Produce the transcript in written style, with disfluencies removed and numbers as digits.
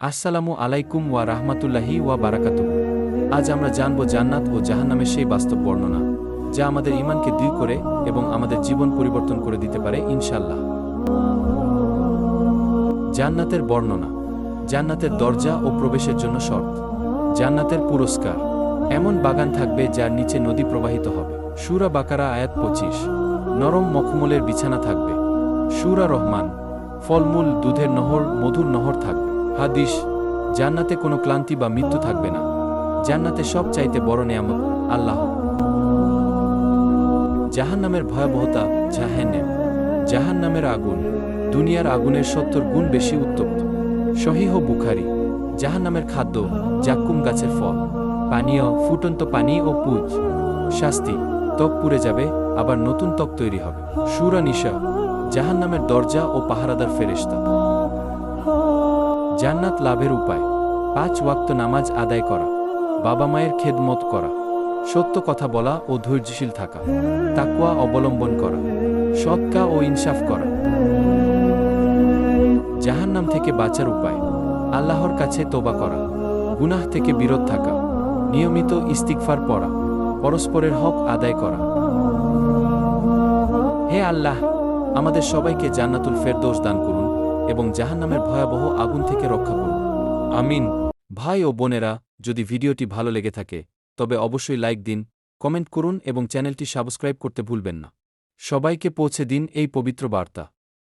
আসসালামু আলাইকুম ওয়া রাহমাতুল্লাহি ওয়া বারাকাতুহু। আজ আমরা জানব জান্নাত ও জাহান্নামের সেই বাস্তব বর্ণনা, যা আমাদের ঈমানকে দৃঢ় করে এবং আমাদের জীবন পরিবর্তন করে দিতে পারে ইনশাআল্লাহ। জান্নাতের বর্ণনা। জান্নাতের দরজা ও প্রবেশের জন্য শর্ত। জান্নাতের পুরস্কার। এমন বাগান থাকবে যার নিচে নদী প্রবাহিত হবে। সূরা বাকারা আয়াত 25। নরম মখমলের বিছানা থাকবে। সূরা রহমান। ফলমূল, দুধের নহর, মধুর নহর থাকবে। হাদিস। জান্নাতে কোনো ক্লান্তি বা মৃত্যু থাকবে না। জান্নাতে সব চাইতে বড় নেয়ামত আল্লাহ। জাহান্নামের ভয়াবহতা। জাহান্নামের আগুন দুনিয়ার আগুনের ৭০ গুণ বেশি উত্তপ্ত। সহিহ বুখারী। জাহান্নামের খাদ্য জাক্কুম গাছের ফল, পানীয় ফুটন্ত পানি ও পুজ। শাস্তি, ত্বক পুড়ে যাবে, আবার নতুন ত্বক তৈরি হবে। সূরা নিসা। জাহান্নামের দরজা ও পাহারাদার ফেরেশতা। জান্নাত লাভের উপায়। ৫ ওয়াক্ত নামাজ আদায় করা, বাবা মায়ের খেদমত করা, সত্য কথা বলা ও ধৈর্যশীল থাকা, তাকওয়া অবলম্বন করা, সদকা ও ইনসাফ করা। জাহান্নাম থেকে বাঁচার উপায়। আল্লাহর কাছে তওবা করা, গুনাহ থেকে বিরত থাকা, নিয়মিত ইস্তিগফার পড়া, পরস্পরের হক আদায় করা। হে আল্লাহ, আমাদের সবাইকে জান্নাতুল ফেরদৌস দান করুন এবং জাহান্নামের ভয়াবহ আগুন থেকে রক্ষা করুন। আমিন। ভাই ও বোনেরা, যদি ভিডিওটি ভালো লেগে থাকে তবে অবশ্যই লাইক দিন, কমেন্ট করুন এবং চ্যানেলটি সাবস্ক্রাইব করতে ভুলবেন না। সবাইকে পৌঁছে দিন এই পবিত্র বার্তা।